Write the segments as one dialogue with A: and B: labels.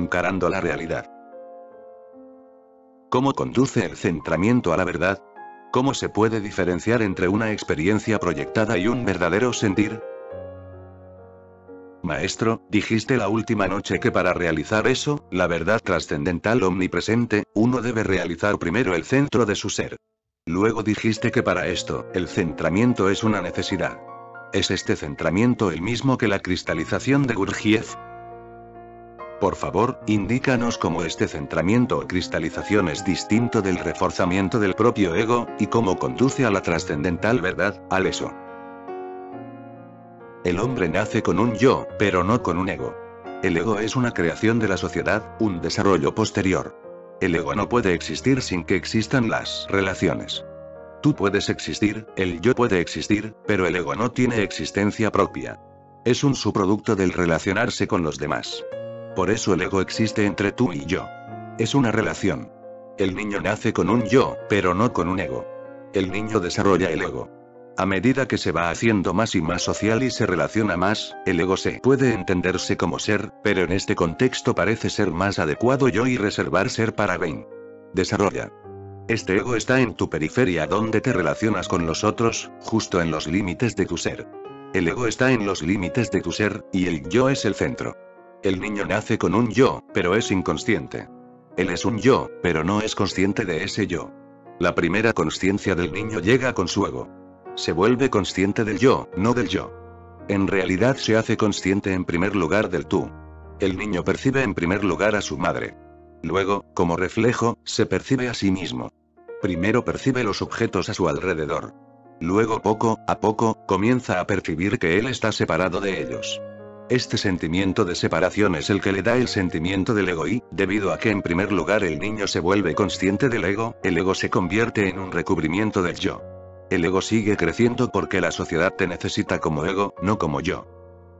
A: encarando la realidad. ¿Cómo conduce el centramiento a la verdad? ¿Cómo se puede diferenciar entre una experiencia proyectada y un verdadero sentir? Maestro, dijiste la última noche que para realizar eso, la verdad trascendental omnipresente, uno debe realizar primero el centro de su ser. Luego dijiste que para esto, el centramiento es una necesidad. ¿Es este centramiento el mismo que la cristalización de Gurdjieff? Por favor, indícanos cómo este centramiento o cristalización es distinto del reforzamiento del propio ego, y cómo conduce a la trascendental verdad, al eso. El hombre nace con un yo, pero no con un ego. El ego es una creación de la sociedad, un desarrollo posterior. El ego no puede existir sin que existan las relaciones. Tú puedes existir, el yo puede existir, pero el ego no tiene existencia propia. Es un subproducto del relacionarse con los demás. Por eso el ego existe entre tú y yo. Es una relación. El niño nace con un yo, pero no con un ego. El niño desarrolla el ego. A medida que se va haciendo más y más social y se relaciona más, el ego se puede entenderse como ser, pero en este contexto parece ser más adecuado yo y reservar ser para Ben. Desarrolla. Este ego está en tu periferia donde te relacionas con los otros, justo en los límites de tu ser. El ego está en los límites de tu ser, y el yo es el centro. El niño nace con un yo, pero es inconsciente. Él es un yo, pero no es consciente de ese yo. La primera consciencia del niño llega con su ego. Se vuelve consciente del yo, no del yo. En realidad se hace consciente en primer lugar del tú. El niño percibe en primer lugar a su madre. Luego, como reflejo, se percibe a sí mismo. Primero percibe los objetos a su alrededor. Luego poco a poco, comienza a percibir que él está separado de ellos. Este sentimiento de separación es el que le da el sentimiento del ego y, debido a que en primer lugar el niño se vuelve consciente del ego, el ego se convierte en un recubrimiento del yo. El ego sigue creciendo porque la sociedad te necesita como ego, no como yo.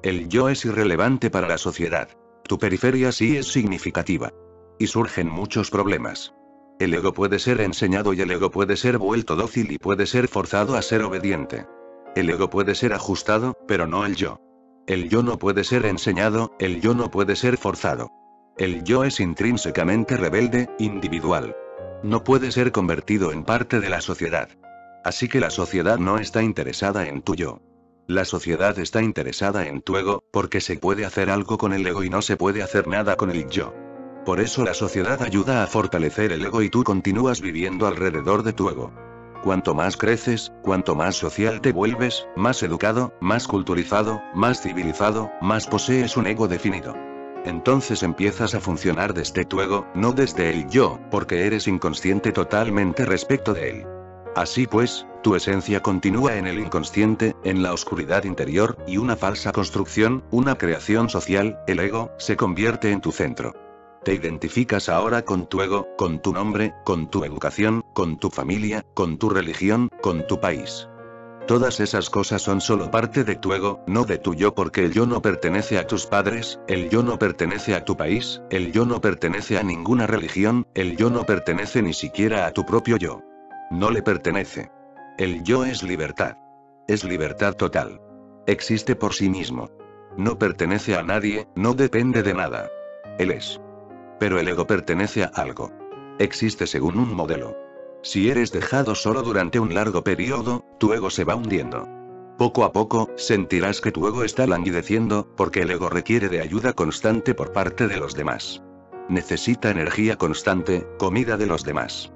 A: El yo es irrelevante para la sociedad. Tu periferia sí es significativa. Y surgen muchos problemas. El ego puede ser enseñado y el ego puede ser vuelto dócil y puede ser forzado a ser obediente. El ego puede ser ajustado, pero no el yo. El yo no puede ser enseñado, el yo no puede ser forzado. El yo es intrínsecamente rebelde, individual. No puede ser convertido en parte de la sociedad. Así que la sociedad no está interesada en tu yo. La sociedad está interesada en tu ego, porque se puede hacer algo con el ego y no se puede hacer nada con el yo. Por eso la sociedad ayuda a fortalecer el ego y tú continúas viviendo alrededor de tu ego. Cuanto más creces, cuanto más social te vuelves, más educado, más culturizado, más civilizado, más posees un ego definido. Entonces empiezas a funcionar desde tu ego, no desde el yo, porque eres inconsciente totalmente respecto de él. Así pues, tu esencia continúa en el inconsciente, en la oscuridad interior, y una falsa construcción, una creación social, el ego, se convierte en tu centro. Te identificas ahora con tu ego, con tu nombre, con tu educación, con tu familia, con tu religión, con tu país. Todas esas cosas son solo parte de tu ego, no de tu yo, porque el yo no pertenece a tus padres, el yo no pertenece a tu país, el yo no pertenece a ninguna religión, el yo no pertenece ni siquiera a tu propio yo. No le pertenece. El yo es libertad. Es libertad total. Existe por sí mismo. No pertenece a nadie, no depende de nada. Él es. Pero el ego pertenece a algo. Existe según un modelo. Si eres dejado solo durante un largo periodo, tu ego se va hundiendo. Poco a poco, sentirás que tu ego está languideciendo, porque el ego requiere de ayuda constante por parte de los demás. Necesita energía constante, comida de los demás.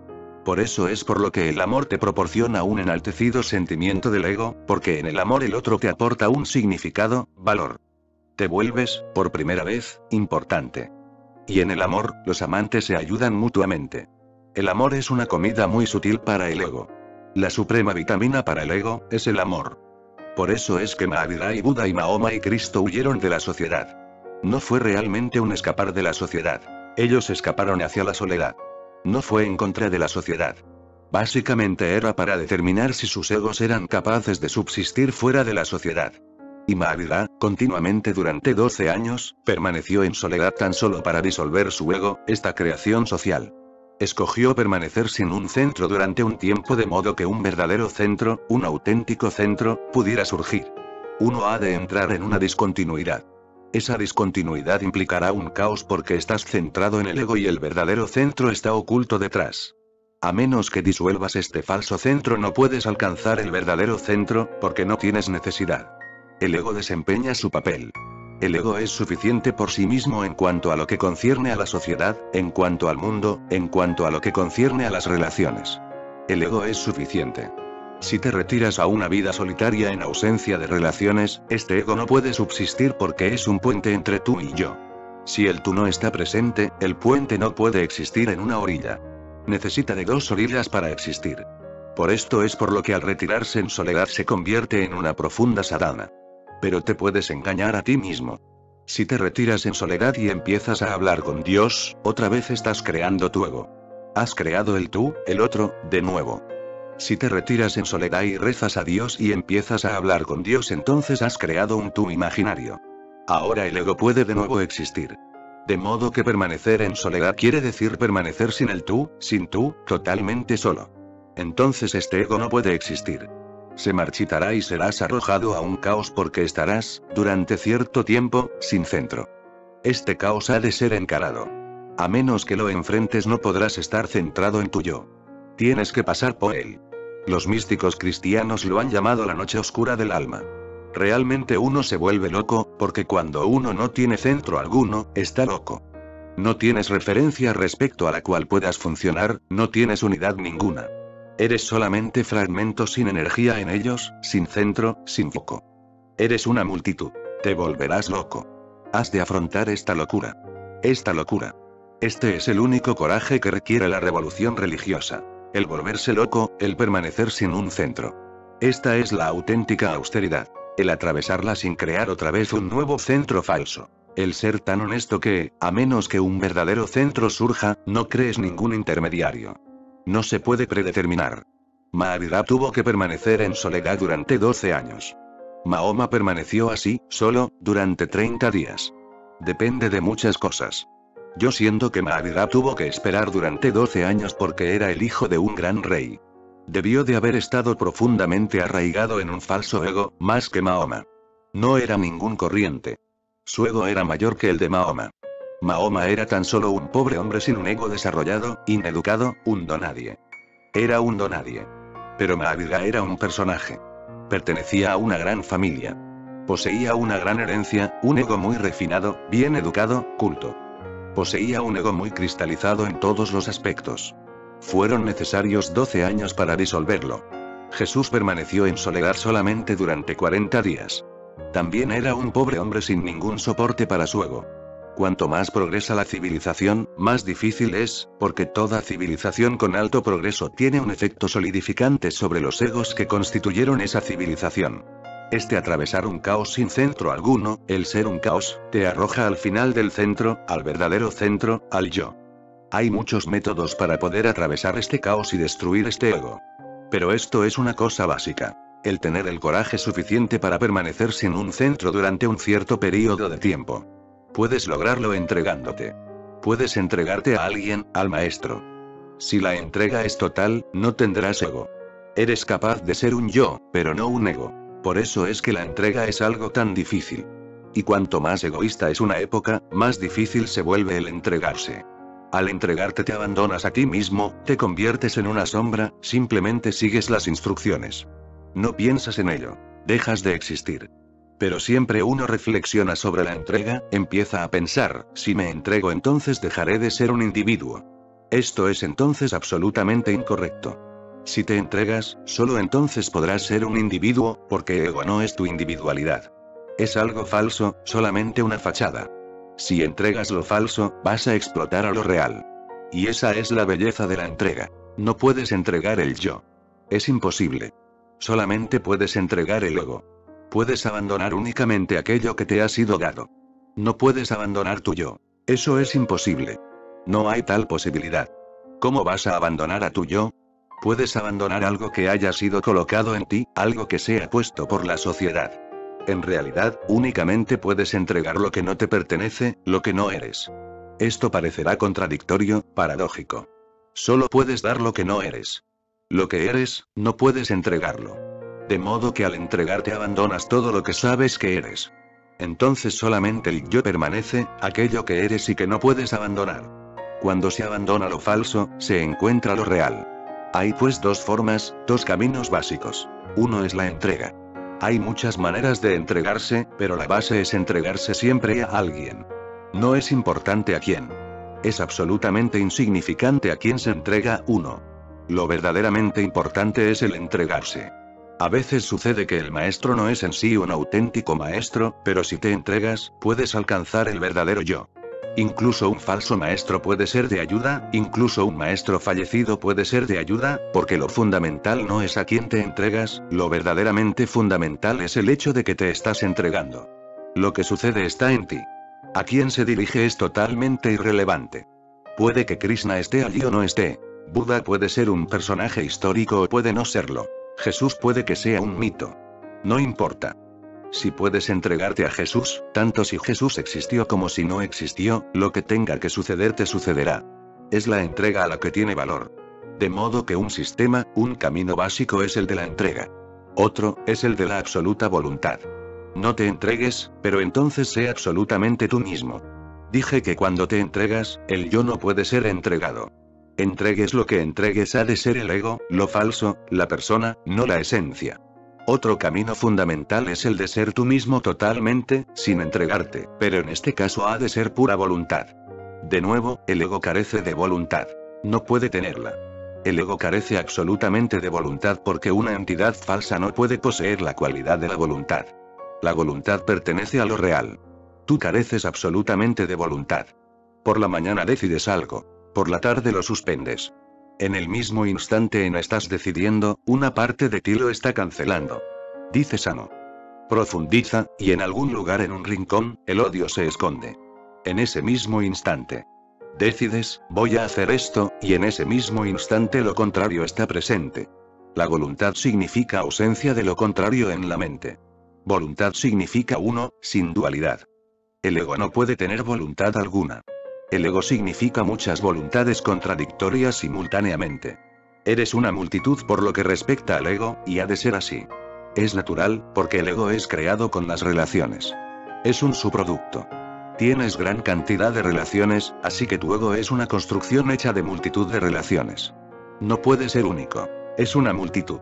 A: Por eso es por lo que el amor te proporciona un enaltecido sentimiento del ego, porque en el amor el otro te aporta un significado, valor. Te vuelves, por primera vez, importante. Y en el amor, los amantes se ayudan mutuamente. El amor es una comida muy sutil para el ego. La suprema vitamina para el ego, es el amor. Por eso es que Mahavira y Buda y Mahoma y Cristo huyeron de la sociedad. No fue realmente un escapar de la sociedad. Ellos escaparon hacia la soledad. No fue en contra de la sociedad. Básicamente era para determinar si sus egos eran capaces de subsistir fuera de la sociedad. Y Mahavira, continuamente durante 12 años, permaneció en soledad tan solo para disolver su ego, esta creación social. Escogió permanecer sin un centro durante un tiempo de modo que un verdadero centro, un auténtico centro, pudiera surgir. Uno ha de entrar en una discontinuidad. Esa discontinuidad implicará un caos porque estás centrado en el ego y el verdadero centro está oculto detrás. A menos que disuelvas este falso centro no puedes alcanzar el verdadero centro, porque no tienes necesidad. El ego desempeña su papel. El ego es suficiente por sí mismo en cuanto a lo que concierne a la sociedad, en cuanto al mundo, en cuanto a lo que concierne a las relaciones. El ego es suficiente. Si te retiras a una vida solitaria en ausencia de relaciones, este ego no puede subsistir porque es un puente entre tú y yo. Si el tú no está presente, el puente no puede existir en una orilla. Necesita de dos orillas para existir. Por esto es por lo que al retirarse en soledad se convierte en una profunda sadhana. Pero te puedes engañar a ti mismo. Si te retiras en soledad y empiezas a hablar con Dios, otra vez estás creando tu ego. Has creado el tú, el otro, de nuevo. Si te retiras en soledad y rezas a Dios y empiezas a hablar con Dios, entonces has creado un tú imaginario. Ahora el ego puede de nuevo existir. De modo que permanecer en soledad quiere decir permanecer sin el tú, totalmente solo. Entonces este ego no puede existir. Se marchitará y serás arrojado a un caos porque estarás, durante cierto tiempo, sin centro. Este caos ha de ser encarado. A menos que lo enfrentes no podrás estar centrado en tu yo. Tienes que pasar por él. Los místicos cristianos lo han llamado la noche oscura del alma. Realmente uno se vuelve loco, porque cuando uno no tiene centro alguno, está loco. No tienes referencia respecto a la cual puedas funcionar, no tienes unidad ninguna. Eres solamente fragmentos sin energía en ellos, sin centro, sin foco. Eres una multitud. Te volverás loco. Has de afrontar esta locura. Esta locura. Este es el único coraje que requiere la revolución religiosa. El volverse loco, el permanecer sin un centro. Esta es la auténtica austeridad. El atravesarla sin crear otra vez un nuevo centro falso. El ser tan honesto que, a menos que un verdadero centro surja, no crees ningún intermediario. No se puede predeterminar. Mahavira tuvo que permanecer en soledad durante 12 años. Mahoma permaneció así, solo, durante 30 días. Depende de muchas cosas. Yo siento que Mahavira tuvo que esperar durante 12 años porque era el hijo de un gran rey. Debió de haber estado profundamente arraigado en un falso ego, más que Mahoma. No era ningún corriente. Su ego era mayor que el de Mahoma. Mahoma era tan solo un pobre hombre sin un ego desarrollado, ineducado, un donadie. Era un donadie. Pero Mahavira era un personaje. Pertenecía a una gran familia. Poseía una gran herencia, un ego muy refinado, bien educado, culto. Poseía un ego muy cristalizado en todos los aspectos. Fueron necesarios 12 años para disolverlo. Jesús permaneció en soledad solamente durante 40 días. También era un pobre hombre sin ningún soporte para su ego. Cuanto más progresa la civilización, más difícil es, porque toda civilización con alto progreso tiene un efecto solidificante sobre los egos que constituyeron esa civilización. Atravesar un caos sin centro alguno, el ser un caos, te arroja al final del centro, al verdadero centro, al yo. Hay muchos métodos para poder atravesar este caos y destruir este ego. Pero esto es una cosa básica. El tener el coraje suficiente para permanecer sin un centro durante un cierto periodo de tiempo. Puedes lograrlo entregándote. Puedes entregarte a alguien, al maestro. Si la entrega es total, no tendrás ego. Eres capaz de ser un yo, pero no un ego. Por eso es que la entrega es algo tan difícil. Y cuanto más egoísta es una época, más difícil se vuelve el entregarse. Al entregarte te abandonas a ti mismo, te conviertes en una sombra, simplemente sigues las instrucciones. No piensas en ello. Dejas de existir. Pero siempre uno reflexiona sobre la entrega, empieza a pensar, si me entrego entonces dejaré de ser un individuo. Esto es entonces absolutamente incorrecto. Si te entregas, solo entonces podrás ser un individuo, porque ego no es tu individualidad. Es algo falso, solamente una fachada. Si entregas lo falso, vas a explotar a lo real. Y esa es la belleza de la entrega. No puedes entregar el yo. Es imposible. Solamente puedes entregar el ego. Puedes abandonar únicamente aquello que te ha sido dado. No puedes abandonar tu yo. Eso es imposible. No hay tal posibilidad. ¿Cómo vas a abandonar a tu yo? Puedes abandonar algo que haya sido colocado en ti, algo que sea puesto por la sociedad. En realidad, únicamente puedes entregar lo que no te pertenece, lo que no eres. Esto parecerá contradictorio, paradójico. Solo puedes dar lo que no eres. Lo que eres, no puedes entregarlo. De modo que al entregarte abandonas todo lo que sabes que eres. Entonces solamente el yo permanece, aquello que eres y que no puedes abandonar. Cuando se abandona lo falso, se encuentra lo real. Hay pues dos formas, dos caminos básicos. Uno es la entrega. Hay muchas maneras de entregarse, pero la base es entregarse siempre a alguien. No es importante a quién. Es absolutamente insignificante a quién se entrega uno. Lo verdaderamente importante es el entregarse. A veces sucede que el maestro no es en sí un auténtico maestro, pero si te entregas, puedes alcanzar el verdadero yo. Incluso un falso maestro puede ser de ayuda, incluso un maestro fallecido puede ser de ayuda, porque lo fundamental no es a quién te entregas, lo verdaderamente fundamental es el hecho de que te estás entregando. Lo que sucede está en ti. A quién se dirige es totalmente irrelevante. Puede que Krishna esté allí o no esté. Buda puede ser un personaje histórico o puede no serlo. Jesús puede que sea un mito. No importa. Si puedes entregarte a Jesús, tanto si Jesús existió como si no existió, lo que tenga que suceder te sucederá. Es la entrega a la que tiene valor. De modo que un sistema, un camino básico es el de la entrega. Otro, es el de la absoluta voluntad. No te entregues, pero entonces sé absolutamente tú mismo. Dije que cuando te entregas, el yo no puede ser entregado. Entregues lo que entregues ha de ser el ego, lo falso, la persona, no la esencia. Otro camino fundamental es el de ser tú mismo totalmente, sin entregarte, pero en este caso ha de ser pura voluntad. De nuevo, el ego carece de voluntad. No puede tenerla. El ego carece absolutamente de voluntad porque una entidad falsa no puede poseer la cualidad de la voluntad. La voluntad pertenece a lo real. Tú careces absolutamente de voluntad. Por la mañana decides algo. Por la tarde lo suspendes. En el mismo instante en estás decidiendo, una parte de ti lo está cancelando. Dice sano. Profundiza, y en algún lugar en un rincón, el odio se esconde. En ese mismo instante. Decides, voy a hacer esto, y en ese mismo instante lo contrario está presente. La voluntad significa ausencia de lo contrario en la mente. Voluntad significa uno, sin dualidad. El ego no puede tener voluntad alguna. El ego significa muchas voluntades contradictorias simultáneamente. Eres una multitud por lo que respecta al ego, y ha de ser así. Es natural, porque el ego es creado con las relaciones. Es un subproducto. Tienes gran cantidad de relaciones, así que tu ego es una construcción hecha de multitud de relaciones. No puede ser único. Es una multitud.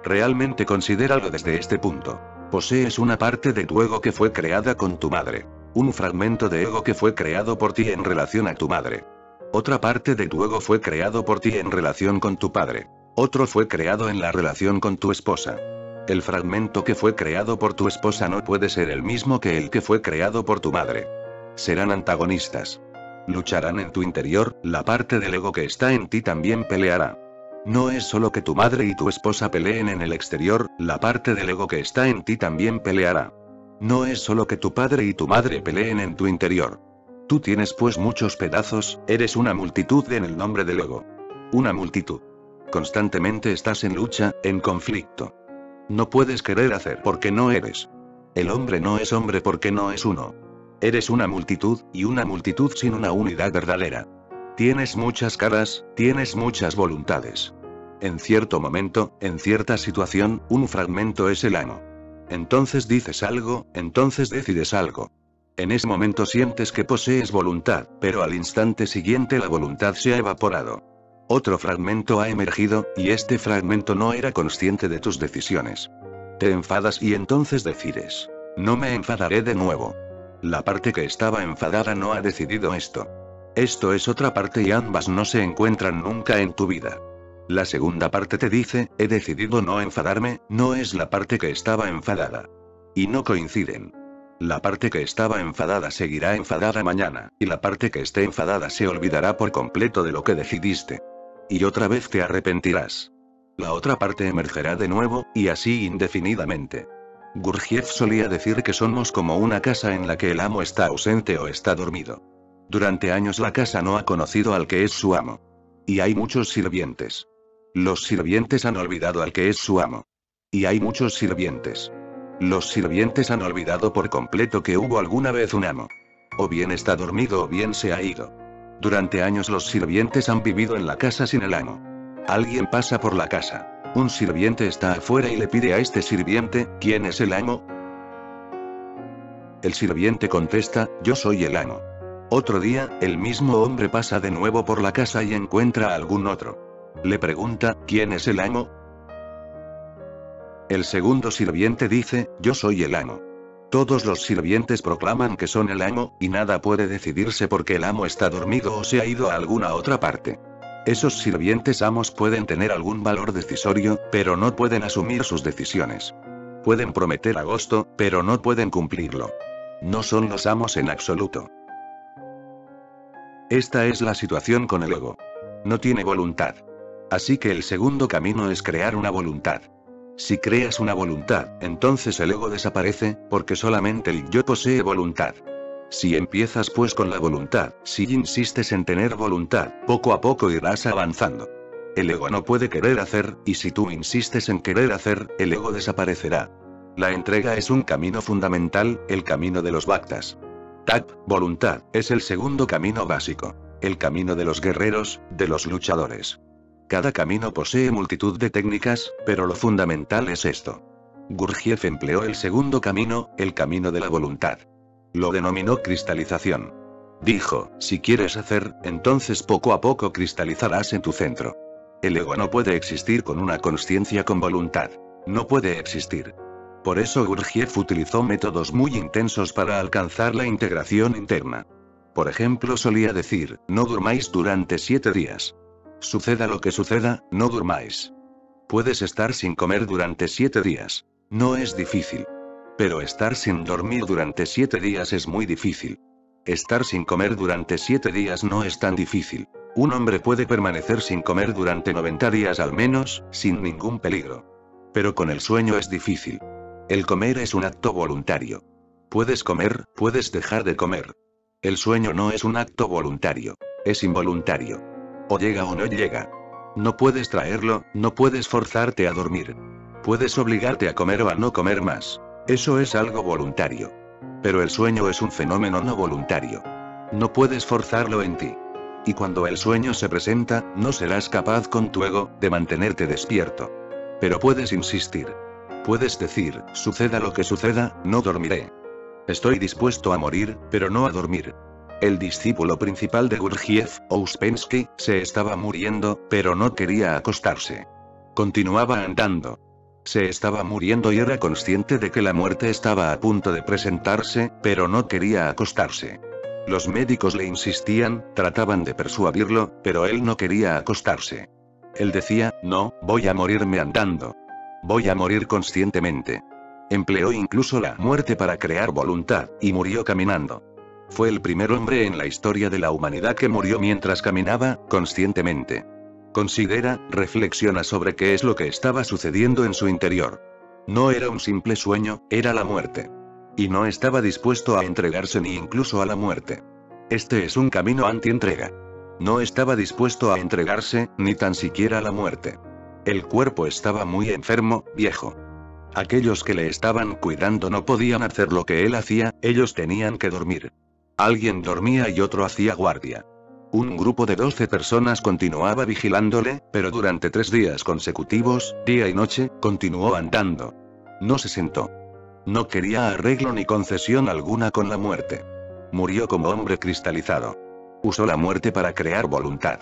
A: Realmente considéralo desde este punto. Posees una parte de tu ego que fue creada con tu madre. Un fragmento de ego que fue creado por ti en relación a tu madre. Otra parte de tu ego fue creado por ti en relación con tu padre. Otro fue creado en la relación con tu esposa. El fragmento que fue creado por tu esposa no puede ser el mismo que el que fue creado por tu madre. Serán antagonistas. Lucharán en tu interior, la parte del ego que está en ti también peleará. No es solo que tu madre y tu esposa peleen en el exterior, la parte del ego que está en ti también peleará. No es solo que tu padre y tu madre peleen en tu interior. Tú tienes pues muchos pedazos, eres una multitud en el nombre del ego. Una multitud. Constantemente estás en lucha, en conflicto. No puedes querer hacer porque no eres. El hombre no es hombre porque no es uno. Eres una multitud, y una multitud sin una unidad verdadera. Tienes muchas caras, tienes muchas voluntades. En cierto momento, en cierta situación, un fragmento es el amo. Entonces dices algo, entonces decides algo. En ese momento sientes que posees voluntad, pero al instante siguiente la voluntad se ha evaporado. Otro fragmento ha emergido, y este fragmento no era consciente de tus decisiones. Te enfadas y entonces decides. No me enfadaré de nuevo. La parte que estaba enfadada no ha decidido esto. Esto es otra parte y ambas no se encuentran nunca en tu vida. La segunda parte te dice, he decidido no enfadarme, no es la parte que estaba enfadada. Y no coinciden. La parte que estaba enfadada seguirá enfadada mañana, y la parte que esté enfadada se olvidará por completo de lo que decidiste. Y otra vez te arrepentirás. La otra parte emergerá de nuevo, y así indefinidamente. Gurdjieff solía decir que somos como una casa en la que el amo está ausente o está dormido. Durante años la casa no ha conocido al que es su amo. Y hay muchos sirvientes. Los sirvientes han olvidado al que es su amo. Y hay muchos sirvientes. Los sirvientes han olvidado por completo que hubo alguna vez un amo. O bien está dormido o bien se ha ido. Durante años los sirvientes han vivido en la casa sin el amo. Alguien pasa por la casa. Un sirviente está afuera y le pide a este sirviente, ¿quién es el amo? El sirviente contesta, yo soy el amo. Otro día, el mismo hombre pasa de nuevo por la casa y encuentra a algún otro. Le pregunta, ¿quién es el amo? El segundo sirviente dice, yo soy el amo. Todos los sirvientes proclaman que son el amo, y nada puede decidirse porque el amo está dormido o se ha ido a alguna otra parte. Esos sirvientes amos pueden tener algún valor decisorio, pero no pueden asumir sus decisiones. Pueden prometer agosto, pero no pueden cumplirlo. No son los amos en absoluto. Esta es la situación con el ego. No tiene voluntad. Así que el segundo camino es crear una voluntad. Si creas una voluntad, entonces el ego desaparece, porque solamente el yo posee voluntad. Si empiezas pues con la voluntad, si insistes en tener voluntad, poco a poco irás avanzando. El ego no puede querer hacer, y si tú insistes en querer hacer, el ego desaparecerá. La entrega es un camino fundamental, el camino de los bhaktas. Tap, voluntad, es el segundo camino básico. El camino de los guerreros, de los luchadores. Cada camino posee multitud de técnicas, pero lo fundamental es esto. Gurdjieff empleó el segundo camino, el camino de la voluntad. Lo denominó cristalización. Dijo, si quieres hacer, entonces poco a poco cristalizarás en tu centro. El ego no puede existir con una consciencia con voluntad. No puede existir. Por eso Gurdjieff utilizó métodos muy intensos para alcanzar la integración interna. Por ejemplo, solía decir, no durmáis durante 7 días. Suceda lo que suceda, no durmáis. Puedes estar sin comer durante 7 días. No es difícil. Pero estar sin dormir durante 7 días es muy difícil. Estar sin comer durante 7 días no es tan difícil. Un hombre puede permanecer sin comer durante 90 días al menos, sin ningún peligro. Pero con el sueño es difícil. El comer es un acto voluntario. Puedes comer, puedes dejar de comer. El sueño no es un acto voluntario. Es involuntario. O llega o no llega. No puedes traerlo, no puedes forzarte a dormir. Puedes obligarte a comer o a no comer más. Eso es algo voluntario. Pero el sueño es un fenómeno no voluntario. No puedes forzarlo en ti. Y cuando el sueño se presenta, no serás capaz con tu ego, de mantenerte despierto. Pero puedes insistir. Puedes decir, suceda lo que suceda, no dormiré. Estoy dispuesto a morir, pero no a dormir. El discípulo principal de Gurdjieff, Ouspensky, se estaba muriendo, pero no quería acostarse. Continuaba andando. Se estaba muriendo y era consciente de que la muerte estaba a punto de presentarse, pero no quería acostarse. Los médicos le insistían, trataban de persuadirlo, pero él no quería acostarse. Él decía, no, voy a morirme andando. Voy a morir conscientemente. Empleó incluso la muerte para crear voluntad, y murió caminando. Fue el primer hombre en la historia de la humanidad que murió mientras caminaba, conscientemente. Considera, reflexiona sobre qué es lo que estaba sucediendo en su interior. No era un simple sueño, era la muerte. Y no estaba dispuesto a entregarse ni incluso a la muerte. Este es un camino anti-entrega. No estaba dispuesto a entregarse, ni tan siquiera a la muerte. El cuerpo estaba muy enfermo, viejo. Aquellos que le estaban cuidando no podían hacer lo que él hacía, ellos tenían que dormir. Alguien dormía y otro hacía guardia. Un grupo de 12 personas continuaba vigilándole, pero durante 3 días consecutivos, día y noche, continuó andando. No se sentó. No quería arreglo ni concesión alguna con la muerte. Murió como hombre cristalizado. Usó la muerte para crear voluntad.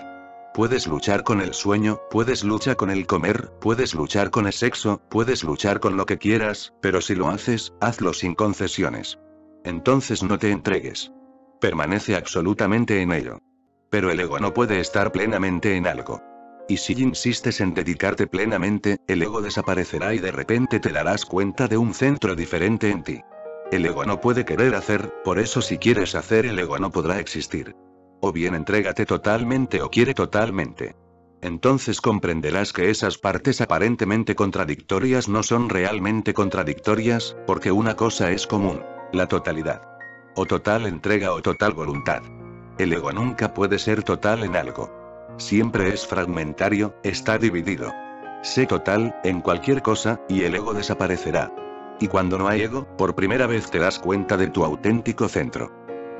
A: Puedes luchar con el sueño, puedes luchar con el comer, puedes luchar con el sexo, puedes luchar con lo que quieras, pero si lo haces, hazlo sin concesiones. Entonces no te entregues. Permanece absolutamente en ello. Pero el ego no puede estar plenamente en algo. Y si insistes en dedicarte plenamente, el ego desaparecerá y de repente te darás cuenta de un centro diferente en ti. El ego no puede querer hacer, por eso si quieres hacer el ego no podrá existir. O bien entrégate totalmente o quiere totalmente. Entonces comprenderás que esas partes aparentemente contradictorias no son realmente contradictorias, porque una cosa es común, la totalidad. O total entrega o total voluntad. El ego nunca puede ser total en algo. Siempre es fragmentario, está dividido. Sé total, en cualquier cosa, y el ego desaparecerá. Y cuando no hay ego, por primera vez te das cuenta de tu auténtico centro.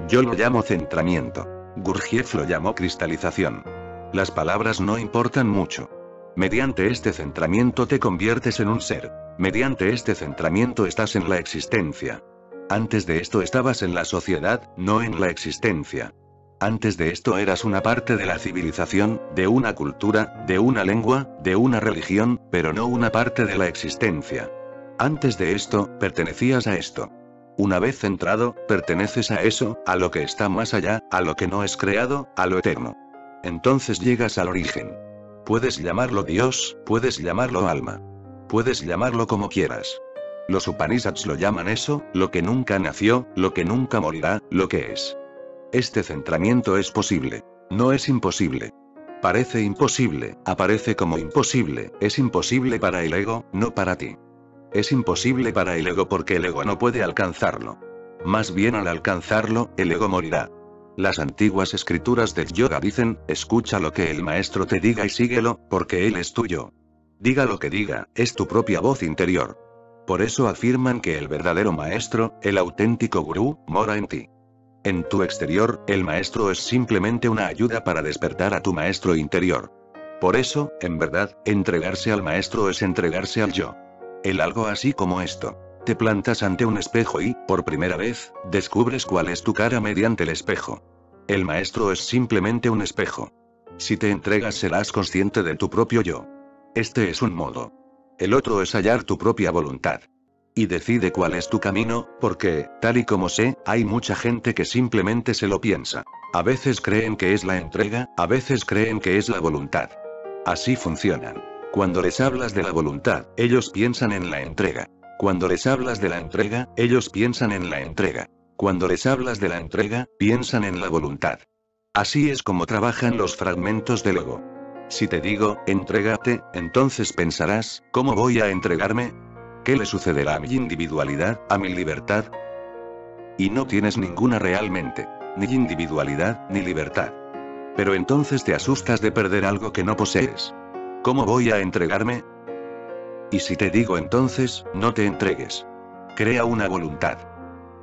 A: Yo lo llamo centramiento. Gurdjieff lo llamó cristalización. Las palabras no importan mucho. Mediante este centramiento te conviertes en un ser. Mediante este centramiento estás en la existencia. Antes de esto estabas en la sociedad, no en la existencia. Antes de esto eras una parte de la civilización, de una cultura, de una lengua, de una religión, pero no una parte de la existencia. Antes de esto, pertenecías a esto. Una vez centrado, perteneces a eso, a lo que está más allá, a lo que no es creado, a lo eterno. Entonces llegas al origen. Puedes llamarlo Dios, puedes llamarlo alma. Puedes llamarlo como quieras. Los Upanishads lo llaman eso, lo que nunca nació, lo que nunca morirá, lo que es. Este centramiento es posible. No es imposible. Parece imposible, aparece como imposible, es imposible para el ego, no para ti. Es imposible para el ego porque el ego no puede alcanzarlo. Más bien al alcanzarlo, el ego morirá. Las antiguas escrituras del yoga dicen, escucha lo que el maestro te diga y síguelo, porque él es tuyo. Diga lo que diga, es tu propia voz interior. Por eso afirman que el verdadero maestro, el auténtico gurú, mora en ti. En tu exterior, el maestro es simplemente una ayuda para despertar a tu maestro interior. Por eso, en verdad, entregarse al maestro es entregarse al yo. El algo así como esto. Te plantas ante un espejo y, por primera vez, descubres cuál es tu cara mediante el espejo. El maestro es simplemente un espejo. Si te entregas serás consciente de tu propio yo. Este es un modo. El otro es hallar tu propia voluntad. Y decide cuál es tu camino, porque, tal y como sé, hay mucha gente que simplemente se lo piensa. A veces creen que es la entrega, a veces creen que es la voluntad. Así funcionan. Cuando les hablas de la voluntad, ellos piensan en la entrega. Cuando les hablas de la entrega, ellos piensan en la entrega. Cuando les hablas de la entrega, piensan en la voluntad. Así es como trabajan los fragmentos del ego. Si te digo, entrégate, entonces pensarás, ¿cómo voy a entregarme? ¿Qué le sucederá a mi individualidad, a mi libertad? Y no tienes ninguna realmente. Ni individualidad, ni libertad. Pero entonces te asustas de perder algo que no posees. ¿Cómo voy a entregarme? Y si te digo entonces, no te entregues. Crea una voluntad.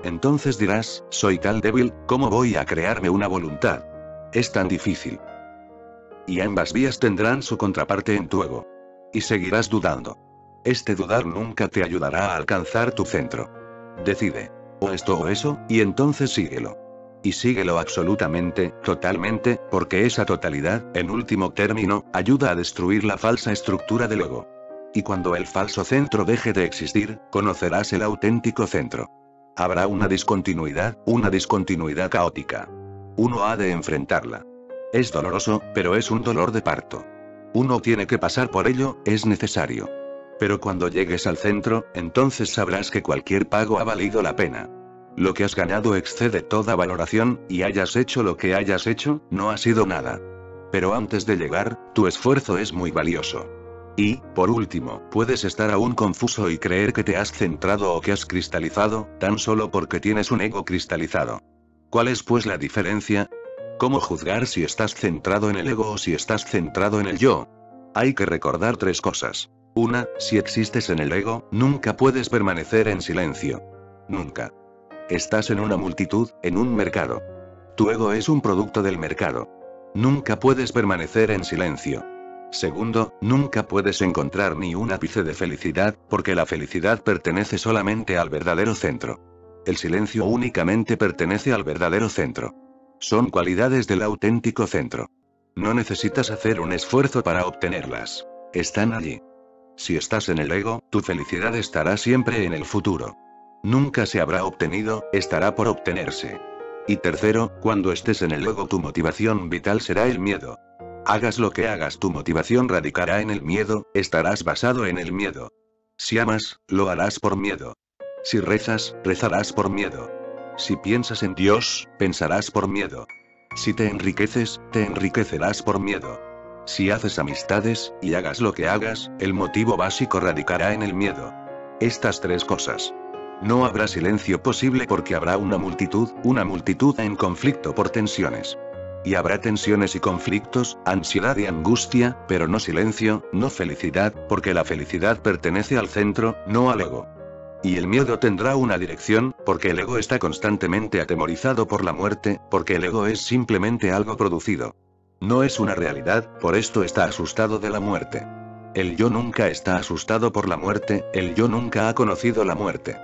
A: Entonces dirás, soy tal débil, ¿cómo voy a crearme una voluntad? Es tan difícil. Y ambas vías tendrán su contraparte en tu ego. Y seguirás dudando. Este dudar nunca te ayudará a alcanzar tu centro. Decide. O esto o eso, y entonces síguelo. Y síguelo absolutamente, totalmente, porque esa totalidad, en último término, ayuda a destruir la falsa estructura del ego. Y cuando el falso centro deje de existir, conocerás el auténtico centro. Habrá una discontinuidad caótica. Uno ha de enfrentarla. Es doloroso, pero es un dolor de parto. Uno tiene que pasar por ello, es necesario. Pero cuando llegues al centro, entonces sabrás que cualquier pago ha valido la pena. Lo que has ganado excede toda valoración, y hayas hecho lo que hayas hecho, no ha sido nada. Pero antes de llegar, tu esfuerzo es muy valioso. Y, por último, puedes estar aún confuso y creer que te has centrado o que has cristalizado, tan solo porque tienes un ego cristalizado. ¿Cuál es pues la diferencia? ¿Cómo juzgar si estás centrado en el ego o si estás centrado en el yo? Hay que recordar tres cosas. Una, si existes en el ego, nunca puedes permanecer en silencio. Nunca. Estás en una multitud, en un mercado. Tu ego es un producto del mercado. Nunca puedes permanecer en silencio. Segundo, nunca puedes encontrar ni un ápice de felicidad, porque la felicidad pertenece solamente al verdadero centro. El silencio únicamente pertenece al verdadero centro. Son cualidades del auténtico centro. No necesitas hacer un esfuerzo para obtenerlas. Están allí. Si estás en el ego, tu felicidad estará siempre en el futuro. Nunca se habrá obtenido, estará por obtenerse. Y tercero, cuando estés en el ego tu motivación vital será el miedo. Hagas lo que hagas, tu motivación radicará en el miedo, estarás basado en el miedo. Si amas, lo harás por miedo. Si rezas, rezarás por miedo. Si piensas en Dios, pensarás por miedo. Si te enriqueces, te enriquecerás por miedo. Si haces amistades, y hagas lo que hagas, el motivo básico radicará en el miedo. Estas tres cosas. No habrá silencio posible porque habrá una multitud en conflicto por tensiones. Y habrá tensiones y conflictos, ansiedad y angustia, pero no silencio, no felicidad, porque la felicidad pertenece al centro, no al ego. Y el miedo tendrá una dirección, porque el ego está constantemente atemorizado por la muerte, porque el ego es simplemente algo producido. No es una realidad, por esto está asustado de la muerte. El yo nunca está asustado por la muerte, el yo nunca ha conocido la muerte.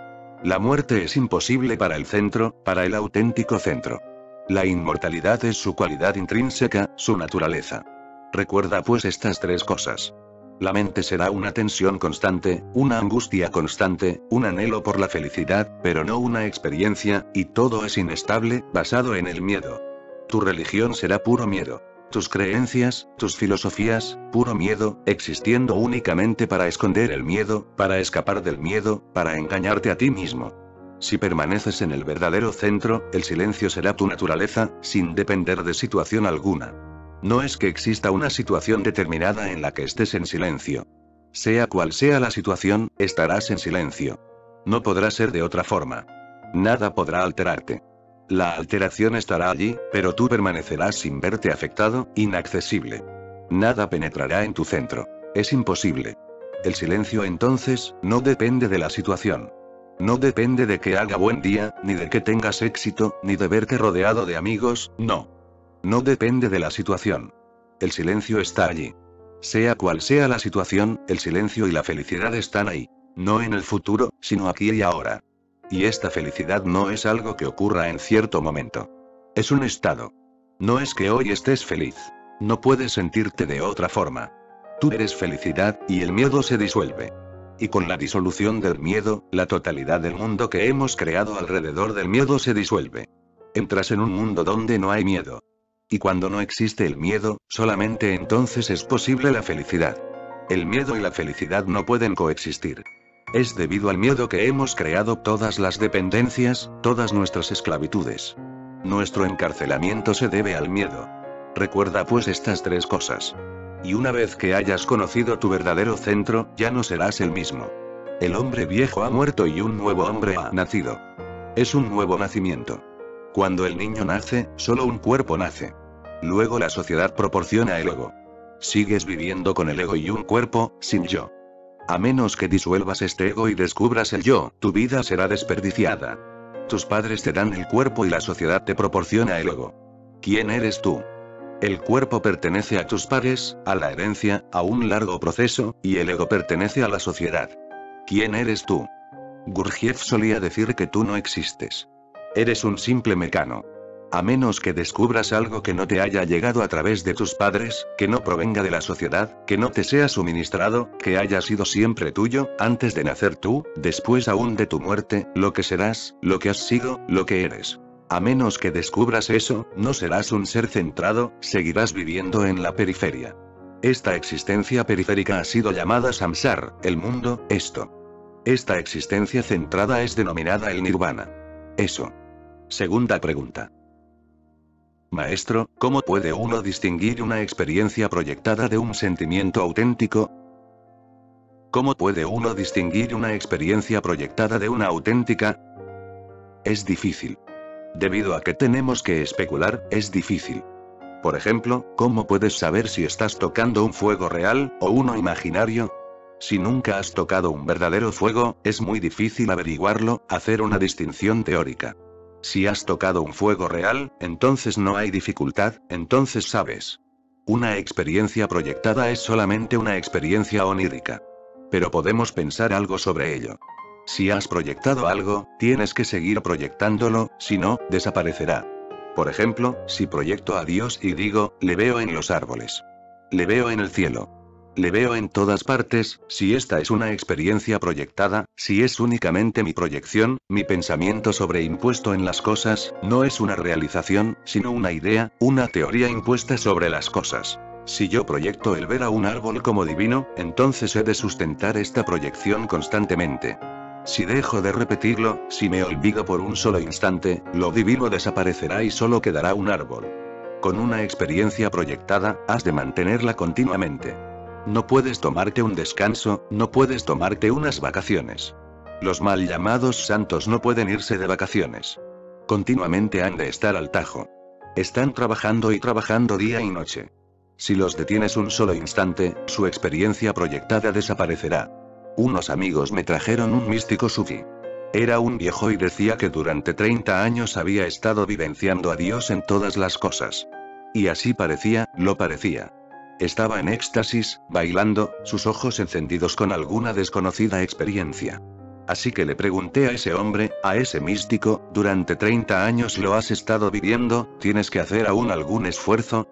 A: La muerte es imposible para el centro, para el auténtico centro. La inmortalidad es su cualidad intrínseca, su naturaleza. Recuerda pues estas tres cosas. La mente será una tensión constante, una angustia constante, un anhelo por la felicidad, pero no una experiencia, y todo es inestable, basado en el miedo. Tu religión será puro miedo. Tus creencias, tus filosofías, puro miedo, existiendo únicamente para esconder el miedo, para escapar del miedo, para engañarte a ti mismo. Si permaneces en el verdadero centro, el silencio será tu naturaleza, sin depender de situación alguna. No es que exista una situación determinada en la que estés en silencio. Sea cual sea la situación, estarás en silencio. No podrá ser de otra forma. Nada podrá alterarte. La alteración estará allí, pero tú permanecerás sin verte afectado, inaccesible. Nada penetrará en tu centro. Es imposible. El silencio entonces, no depende de la situación. No depende de que haga buen día, ni de que tengas éxito, ni de verte rodeado de amigos, no. No depende de la situación. El silencio está allí. Sea cual sea la situación, el silencio y la felicidad están ahí. No en el futuro, sino aquí y ahora. Y esta felicidad no es algo que ocurra en cierto momento. Es un estado. No es que hoy estés feliz. No puedes sentirte de otra forma. Tú eres felicidad, y el miedo se disuelve. Y con la disolución del miedo, la totalidad del mundo que hemos creado alrededor del miedo se disuelve. Entras en un mundo donde no hay miedo. Y cuando no existe el miedo, solamente entonces es posible la felicidad. El miedo y la felicidad no pueden coexistir. Es debido al miedo que hemos creado todas las dependencias, todas nuestras esclavitudes. Nuestro encarcelamiento se debe al miedo. Recuerda pues estas tres cosas. Y una vez que hayas conocido tu verdadero centro, ya no serás el mismo. El hombre viejo ha muerto y un nuevo hombre ha nacido. Es un nuevo nacimiento. Cuando el niño nace, solo un cuerpo nace. Luego la sociedad proporciona el ego. Sigues viviendo con el ego y un cuerpo, sin yo. A menos que disuelvas este ego y descubras el yo, tu vida será desperdiciada. Tus padres te dan el cuerpo y la sociedad te proporciona el ego. ¿Quién eres tú? El cuerpo pertenece a tus padres, a la herencia, a un largo proceso, y el ego pertenece a la sociedad. ¿Quién eres tú? Gurdjieff solía decir que tú no existes. Eres un simple mecano. A menos que descubras algo que no te haya llegado a través de tus padres, que no provenga de la sociedad, que no te sea suministrado, que haya sido siempre tuyo, antes de nacer tú, después aún de tu muerte, lo que serás, lo que has sido, lo que eres. A menos que descubras eso, no serás un ser centrado, seguirás viviendo en la periferia. Esta existencia periférica ha sido llamada samsara, el mundo, esto. Esta existencia centrada es denominada el nirvana. Eso. Segunda pregunta. Maestro, ¿cómo puede uno distinguir una experiencia proyectada de un sentimiento auténtico? ¿Cómo puede uno distinguir una experiencia proyectada de una auténtica? Es difícil. Debido a que tenemos que especular, es difícil. Por ejemplo, ¿cómo puedes saber si estás tocando un fuego real, o uno imaginario? Si nunca has tocado un verdadero fuego, es muy difícil averiguarlo, hacer una distinción teórica. Si has tocado un fuego real, entonces no hay dificultad, entonces sabes. Una experiencia proyectada es solamente una experiencia onírica. Pero podemos pensar algo sobre ello. Si has proyectado algo, tienes que seguir proyectándolo, si no, desaparecerá. Por ejemplo, si proyecto a Dios y digo, le veo en los árboles. Le veo en el cielo. Le veo en todas partes, si esta es una experiencia proyectada, si es únicamente mi proyección, mi pensamiento sobreimpuesto en las cosas, no es una realización, sino una idea, una teoría impuesta sobre las cosas. Si yo proyecto el ver a un árbol como divino, entonces he de sustentar esta proyección constantemente. Si dejo de repetirlo, si me olvido por un solo instante, lo divino desaparecerá y solo quedará un árbol. Con una experiencia proyectada, has de mantenerla continuamente. No puedes tomarte un descanso, no puedes tomarte unas vacaciones. Los mal llamados santos no pueden irse de vacaciones. Continuamente han de estar al tajo. Están trabajando y trabajando día y noche. Si los detienes un solo instante, su experiencia proyectada desaparecerá. Unos amigos me trajeron un místico sufí. Era un viejo y decía que durante 30 años había estado vivenciando a Dios en todas las cosas. Y así parecía, lo parecía. Estaba en éxtasis, bailando, sus ojos encendidos con alguna desconocida experiencia. Así que le pregunté a ese hombre, a ese místico, durante 30 años lo has estado viviendo, ¿tienes que hacer aún algún esfuerzo?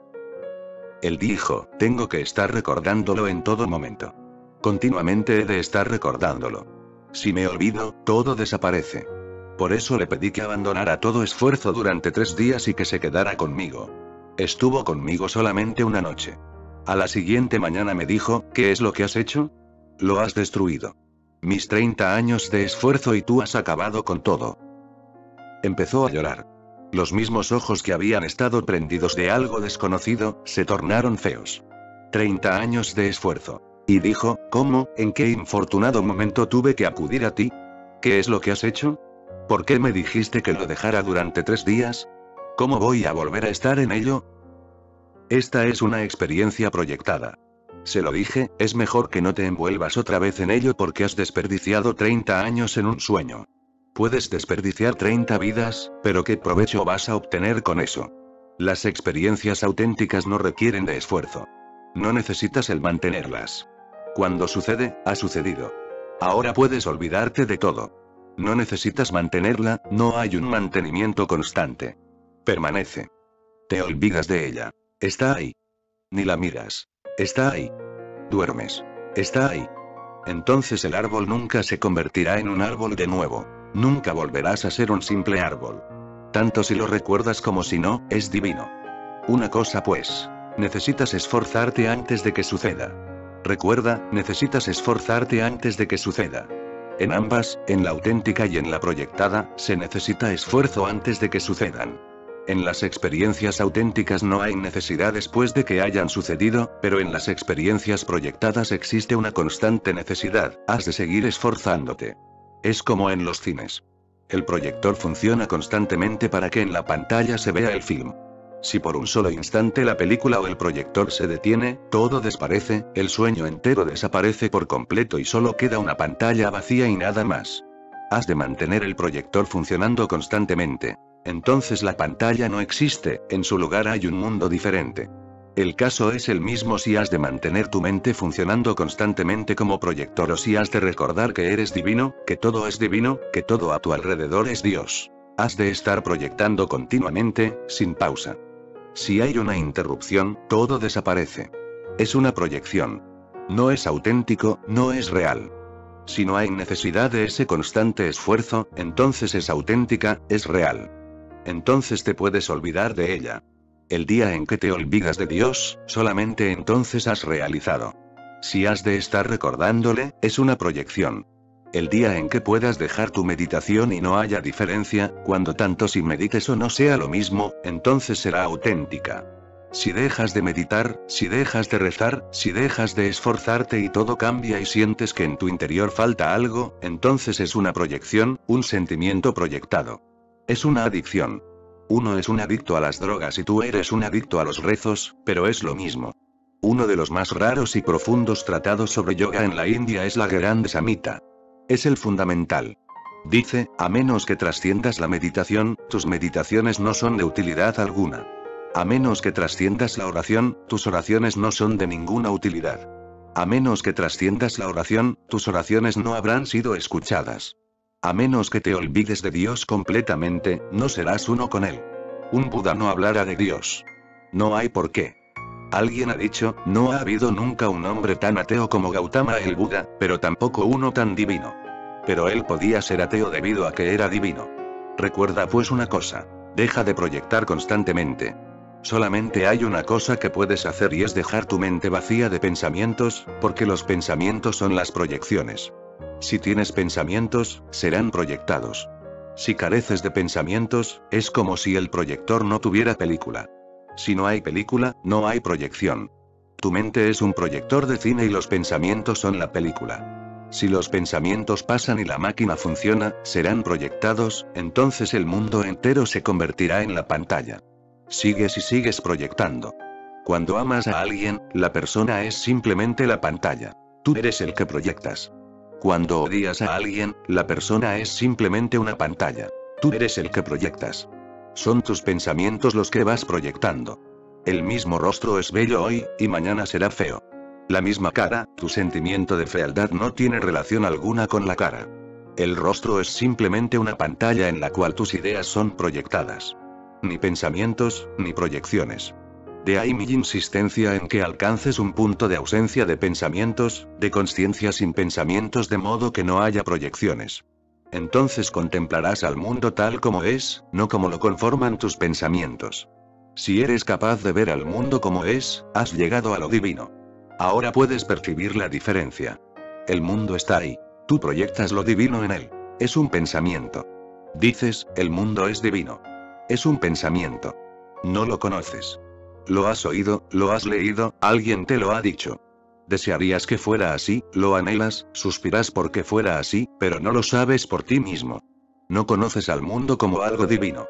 A: Él dijo, tengo que estar recordándolo en todo momento. Continuamente he de estar recordándolo. Si me olvido, todo desaparece. Por eso le pedí que abandonara todo esfuerzo durante 3 días y que se quedara conmigo. Estuvo conmigo solamente una noche. A la siguiente mañana me dijo, ¿qué es lo que has hecho? Lo has destruido. Mis 30 años de esfuerzo y tú has acabado con todo. Empezó a llorar. Los mismos ojos que habían estado prendidos de algo desconocido, se tornaron feos. 30 años de esfuerzo. Y dijo, ¿cómo? ¿En qué infortunado momento tuve que acudir a ti? ¿Qué es lo que has hecho? ¿Por qué me dijiste que lo dejara durante 3 días? ¿Cómo voy a volver a estar en ello? Esta es una experiencia proyectada. Se lo dije, es mejor que no te envuelvas otra vez en ello porque has desperdiciado 30 años en un sueño. Puedes desperdiciar 30 vidas, pero ¿qué provecho vas a obtener con eso? Las experiencias auténticas no requieren de esfuerzo. No necesitas el mantenerlas. Cuando sucede, ha sucedido. Ahora puedes olvidarte de todo. No necesitas mantenerla, no hay un mantenimiento constante. Permanece. Te olvidas de ella. Está ahí. Ni la miras. Está ahí. Duermes. Está ahí. Entonces el árbol nunca se convertirá en un árbol de nuevo. Nunca volverás a ser un simple árbol. Tanto si lo recuerdas como si no, es divino. Una cosa pues. Necesitas esforzarte antes de que suceda. Recuerda, necesitas esforzarte antes de que suceda. En ambas, en la auténtica y en la proyectada, se necesita esfuerzo antes de que sucedan. En las experiencias auténticas no hay necesidad después de que hayan sucedido, pero en las experiencias proyectadas existe una constante necesidad, has de seguir esforzándote. Es como en los cines. El proyector funciona constantemente para que en la pantalla se vea el film. Si por un solo instante la película o el proyector se detiene, todo desaparece, el sueño entero desaparece por completo y solo queda una pantalla vacía y nada más. Has de mantener el proyector funcionando constantemente. Entonces la pantalla no existe, en su lugar hay un mundo diferente. El caso es el mismo si has de mantener tu mente funcionando constantemente como proyector o si has de recordar que eres divino, que todo es divino, que todo a tu alrededor es Dios. Has de estar proyectando continuamente, sin pausa. Si hay una interrupción, todo desaparece. Es una proyección. No es auténtico, no es real. Si no hay necesidad de ese constante esfuerzo, entonces es auténtica, es real. Entonces te puedes olvidar de ella. El día en que te olvidas de Dios, solamente entonces has realizado. Si has de estar recordándole, es una proyección. El día en que puedas dejar tu meditación y no haya diferencia, cuando tanto si medites o no sea lo mismo, entonces será auténtica. Si dejas de meditar, si dejas de rezar, si dejas de esforzarte y todo cambia y sientes que en tu interior falta algo, entonces es una proyección, un sentimiento proyectado. Es una adicción. Uno es un adicto a las drogas y tú eres un adicto a los rezos, pero es lo mismo. Uno de los más raros y profundos tratados sobre yoga en la India es la Grande Samhita. Es el fundamental. Dice, a menos que trasciendas la meditación, tus meditaciones no son de utilidad alguna. A menos que trasciendas la oración, tus oraciones no son de ninguna utilidad. A menos que trasciendas la oración, tus oraciones no habrán sido escuchadas. A menos que te olvides de Dios completamente, no serás uno con Él. Un Buda no hablará de Dios. No hay por qué. Alguien ha dicho, no ha habido nunca un hombre tan ateo como Gautama el Buda, pero tampoco uno tan divino. Pero él podía ser ateo debido a que era divino. Recuerda pues una cosa. Deja de proyectar constantemente. Solamente hay una cosa que puedes hacer y es dejar tu mente vacía de pensamientos, porque los pensamientos son las proyecciones. Si tienes pensamientos, serán proyectados. Si careces de pensamientos, es como si el proyector no tuviera película. Si no hay película, no hay proyección. Tu mente es un proyector de cine y los pensamientos son la película. Si los pensamientos pasan y la máquina funciona, serán proyectados, entonces el mundo entero se convertirá en la pantalla. Sigues y sigues proyectando. Cuando amas a alguien, la persona es simplemente la pantalla. Tú eres el que proyectas. Cuando odias a alguien, la persona es simplemente una pantalla. Tú eres el que proyectas. Son tus pensamientos los que vas proyectando. El mismo rostro es bello hoy, y mañana será feo. La misma cara, tu sentimiento de fealdad no tiene relación alguna con la cara. El rostro es simplemente una pantalla en la cual tus ideas son proyectadas. Ni pensamientos, ni proyecciones. De ahí mi insistencia en que alcances un punto de ausencia de pensamientos, de consciencia sin pensamientos, de modo que no haya proyecciones. Entonces contemplarás al mundo tal como es, no como lo conforman tus pensamientos. Si eres capaz de ver al mundo como es, has llegado a lo divino. Ahora puedes percibir la diferencia. El mundo está ahí. Tú proyectas lo divino en él. Es un pensamiento. Dices, el mundo es divino. Es un pensamiento. No lo conoces. Lo has oído, lo has leído, alguien te lo ha dicho. Desearías que fuera así, lo anhelas, suspiras porque fuera así, pero no lo sabes por ti mismo. No conoces al mundo como algo divino.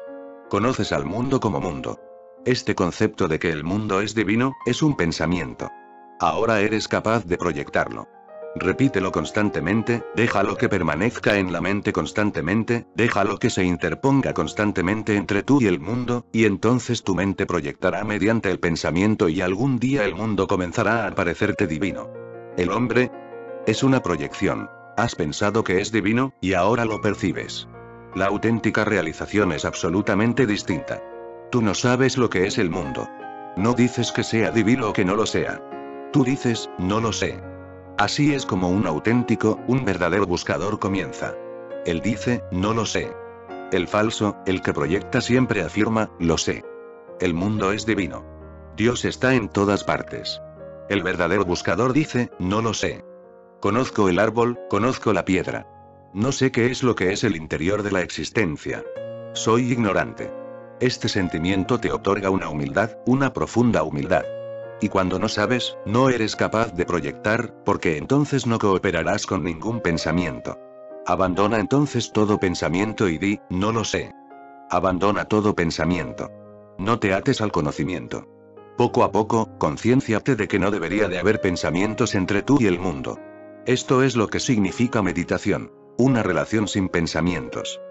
A: Conoces al mundo como mundo. Este concepto de que el mundo es divino, es un pensamiento. Ahora eres capaz de proyectarlo. Repítelo constantemente, déjalo que permanezca en la mente constantemente, déjalo que se interponga constantemente entre tú y el mundo, y entonces tu mente proyectará mediante el pensamiento y algún día el mundo comenzará a parecerte divino. El hombre es una proyección. Has pensado que es divino, y ahora lo percibes. La auténtica realización es absolutamente distinta. Tú no sabes lo que es el mundo. No dices que sea divino o que no lo sea. Tú dices, no lo sé. Así es como un auténtico, un verdadero buscador comienza. Él dice, no lo sé. El falso, el que proyecta siempre afirma, lo sé. El mundo es divino. Dios está en todas partes. El verdadero buscador dice, no lo sé. Conozco el árbol, conozco la piedra. No sé qué es lo que es el interior de la existencia. Soy ignorante. Este sentimiento te otorga una humildad, una profunda humildad. Y cuando no sabes, no eres capaz de proyectar, porque entonces no cooperarás con ningún pensamiento. Abandona entonces todo pensamiento y di, no lo sé. Abandona todo pensamiento. No te ates al conocimiento. Poco a poco, concienciate de que no debería de haber pensamientos entre tú y el mundo. Esto es lo que significa meditación. Una relación sin pensamientos.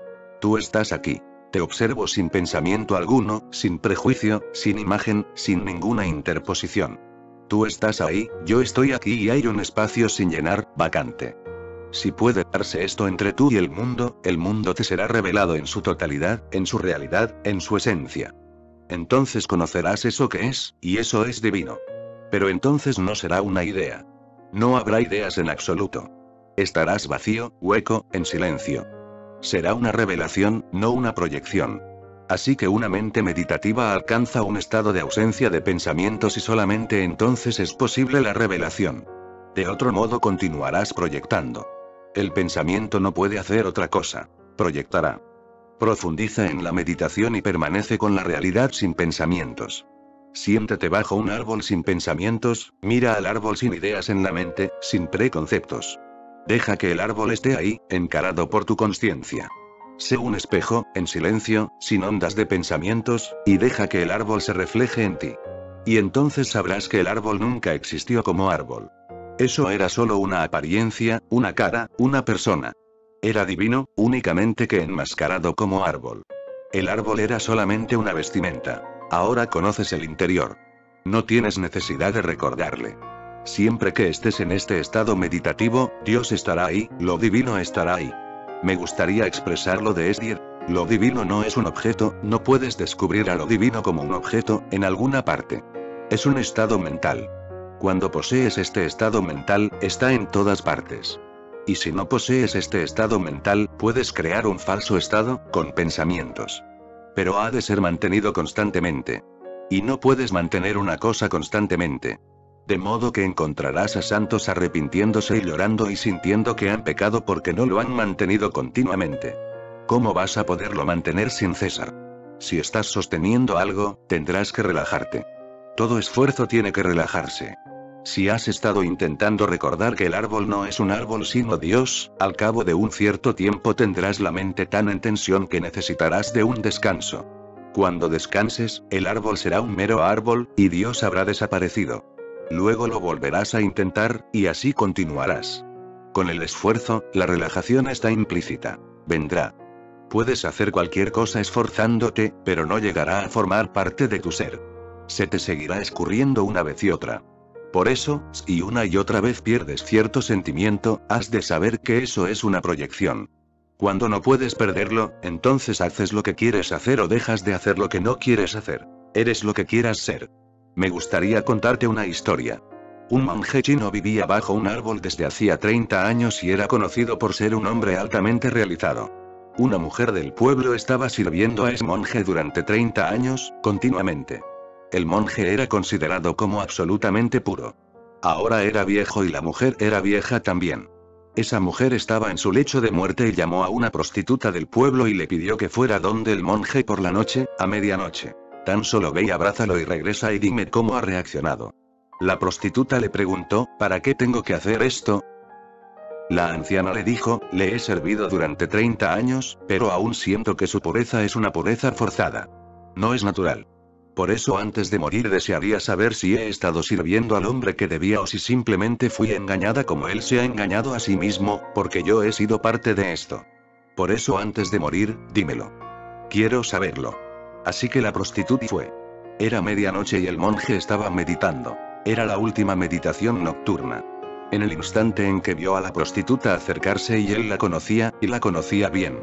A: Tú estás aquí. Te observo sin pensamiento alguno, sin prejuicio, sin imagen, sin ninguna interposición. Tú estás ahí, yo estoy aquí y hay un espacio sin llenar, vacante. Si puede darse esto entre tú y el mundo te será revelado en su totalidad, en su realidad, en su esencia. Entonces conocerás eso que es, y eso es divino. Pero entonces no será una idea. No habrá ideas en absoluto. Estarás vacío, hueco, en silencio. Será una revelación, no una proyección. Así que una mente meditativa alcanza un estado de ausencia de pensamientos y solamente entonces es posible la revelación. De otro modo continuarás proyectando. El pensamiento no puede hacer otra cosa. Proyectará. Profundiza en la meditación y permanece con la realidad sin pensamientos. Siéntate bajo un árbol sin pensamientos, mira al árbol sin ideas en la mente, sin preconceptos. Deja que el árbol esté ahí, encarado por tu conciencia. Sé un espejo, en silencio, sin ondas de pensamientos, y deja que el árbol se refleje en ti. Y entonces sabrás que el árbol nunca existió como árbol. Eso era solo una apariencia, una cara, una persona. Era divino, únicamente que enmascarado como árbol. El árbol era solamente una vestimenta. Ahora conoces el interior. No tienes necesidad de recordarle. Siempre que estés en este estado meditativo, Dios estará ahí, lo divino estará ahí. Me gustaría expresarlo de esta. Lo divino no es un objeto, no puedes descubrir a lo divino como un objeto, en alguna parte. Es un estado mental. Cuando posees este estado mental, está en todas partes. Y si no posees este estado mental, puedes crear un falso estado, con pensamientos. Pero ha de ser mantenido constantemente. Y no puedes mantener una cosa constantemente. De modo que encontrarás a santos arrepintiéndose y llorando y sintiendo que han pecado porque no lo han mantenido continuamente. ¿Cómo vas a poderlo mantener sin cesar? Si estás sosteniendo algo, tendrás que relajarte. Todo esfuerzo tiene que relajarse. Si has estado intentando recordar que el árbol no es un árbol sino Dios, al cabo de un cierto tiempo tendrás la mente tan en tensión que necesitarás de un descanso. Cuando descanses, el árbol será un mero árbol, y Dios habrá desaparecido. Luego lo volverás a intentar, y así continuarás. Con el esfuerzo, la relajación está implícita. Vendrá. Puedes hacer cualquier cosa esforzándote, pero no llegará a formar parte de tu ser. Se te seguirá escurriendo una vez y otra. Por eso, si una y otra vez pierdes cierto sentimiento, has de saber que eso es una proyección. Cuando no puedes perderlo, entonces haces lo que quieres hacer o dejas de hacer lo que no quieres hacer. Eres lo que quieras ser. Me gustaría contarte una historia. Un monje chino vivía bajo un árbol desde hacía 30 años y era conocido por ser un hombre altamente realizado. Una mujer del pueblo estaba sirviendo a ese monje durante 30 años, continuamente. El monje era considerado como absolutamente puro. Ahora era viejo y la mujer era vieja también. Esa mujer estaba en su lecho de muerte y llamó a una prostituta del pueblo y le pidió que fuera donde el monje por la noche, a medianoche. Tan solo ve y abrázalo y regresa y dime cómo ha reaccionado. La prostituta le preguntó, ¿para qué tengo que hacer esto? La anciana le dijo, le he servido durante 30 años, pero aún siento que su pureza es una pureza forzada. No es natural. Por eso antes de morir desearía saber si he estado sirviendo al hombre que debía o si simplemente fui engañada como él se ha engañado a sí mismo, porque yo he sido parte de esto. Por eso antes de morir, dímelo. Quiero saberlo. Así que la prostituta fue. Era medianoche y el monje estaba meditando. Era la última meditación nocturna. En el instante en que vio a la prostituta acercarse y él la conocía, y la conocía bien.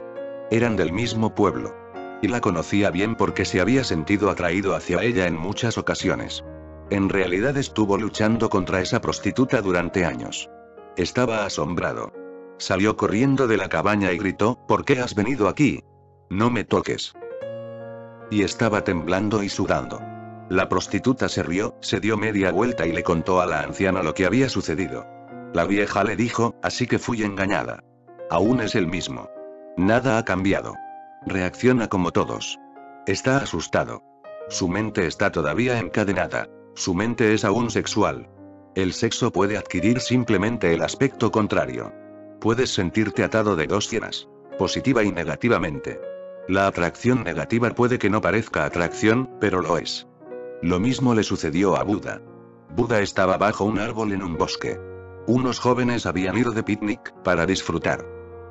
A: Eran del mismo pueblo. Y la conocía bien porque se había sentido atraído hacia ella en muchas ocasiones. En realidad estuvo luchando contra esa prostituta durante años. Estaba asombrado. Salió corriendo de la cabaña y gritó, ¿por qué has venido aquí? No me toques. Y estaba temblando y sudando. La prostituta se rió, se dio media vuelta y le contó a la anciana lo que había sucedido. La vieja le dijo, así que fui engañada. Aún es el mismo. Nada ha cambiado. Reacciona como todos. Está asustado. Su mente está todavía encadenada. Su mente es aún sexual. El sexo puede adquirir simplemente el aspecto contrario. Puedes sentirte atado de dos sienas. Positiva y negativamente. La atracción negativa puede que no parezca atracción, pero lo es. Lo mismo le sucedió a Buda. Buda estaba bajo un árbol en un bosque. Unos jóvenes habían ido de picnic, para disfrutar.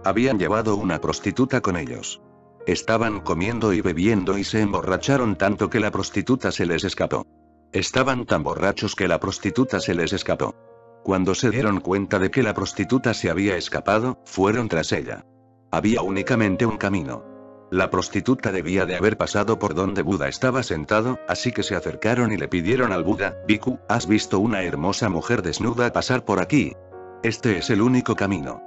A: Habían llevado una prostituta con ellos. Estaban comiendo y bebiendo y se emborracharon tanto que la prostituta se les escapó. Estaban tan borrachos que la prostituta se les escapó. Cuando se dieron cuenta de que la prostituta se había escapado, fueron tras ella. Había únicamente un camino. La prostituta debía de haber pasado por donde Buda estaba sentado, así que se acercaron y le pidieron al Buda, Bhikkhu, ¿has visto una hermosa mujer desnuda pasar por aquí? Este es el único camino.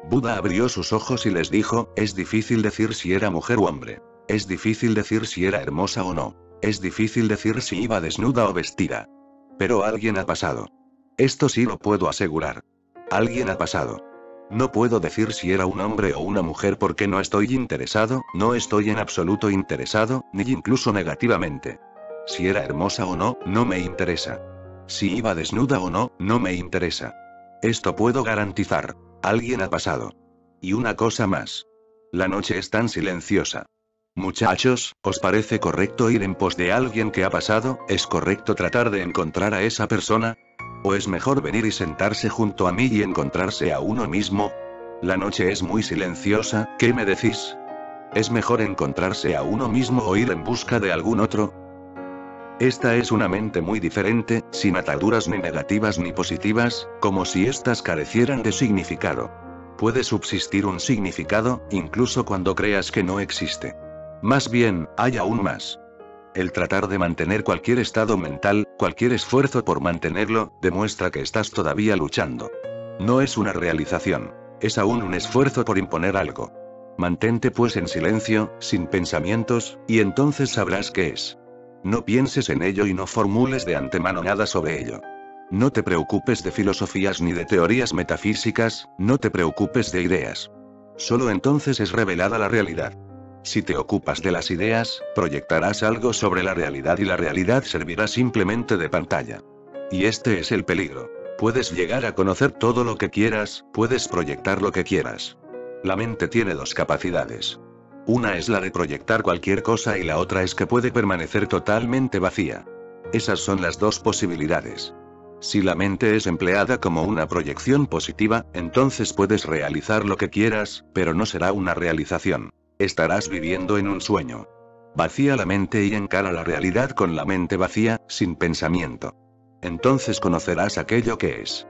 A: Buda abrió sus ojos y les dijo, es difícil decir si era mujer u hombre. Es difícil decir si era hermosa o no. Es difícil decir si iba desnuda o vestida. Pero alguien ha pasado. Esto sí lo puedo asegurar. Alguien ha pasado. No puedo decir si era un hombre o una mujer porque no estoy interesado, no estoy en absoluto interesado, ni incluso negativamente. Si era hermosa o no, no me interesa. Si iba desnuda o no, no me interesa. Esto puedo garantizar. Alguien ha pasado. Y una cosa más. La noche es tan silenciosa. Muchachos, ¿os parece correcto ir en pos de alguien que ha pasado? ¿Es correcto tratar de encontrar a esa persona? ¿O es mejor venir y sentarse junto a mí y encontrarse a uno mismo? La noche es muy silenciosa, ¿qué me decís? ¿Es mejor encontrarse a uno mismo o ir en busca de algún otro? Esta es una mente muy diferente, sin ataduras ni negativas ni positivas, como si éstas carecieran de significado. Puede subsistir un significado, incluso cuando creas que no existe. Más bien, hay aún más. El tratar de mantener cualquier estado mental, cualquier esfuerzo por mantenerlo, demuestra que estás todavía luchando. No es una realización. Es aún un esfuerzo por imponer algo. Mantente pues en silencio, sin pensamientos, y entonces sabrás qué es. No pienses en ello y no formules de antemano nada sobre ello. No te preocupes de filosofías ni de teorías metafísicas, no te preocupes de ideas. Solo entonces es revelada la realidad. Si te ocupas de las ideas, proyectarás algo sobre la realidad y la realidad servirá simplemente de pantalla. Y este es el peligro. Puedes llegar a conocer todo lo que quieras, puedes proyectar lo que quieras. La mente tiene dos capacidades. Una es la de proyectar cualquier cosa y la otra es que puede permanecer totalmente vacía. Esas son las dos posibilidades. Si la mente es empleada como una proyección positiva, entonces puedes realizar lo que quieras, pero no será una realización. Estarás viviendo en un sueño. Vacía la mente y encara la realidad con la mente vacía, sin pensamiento. Entonces conocerás aquello que es.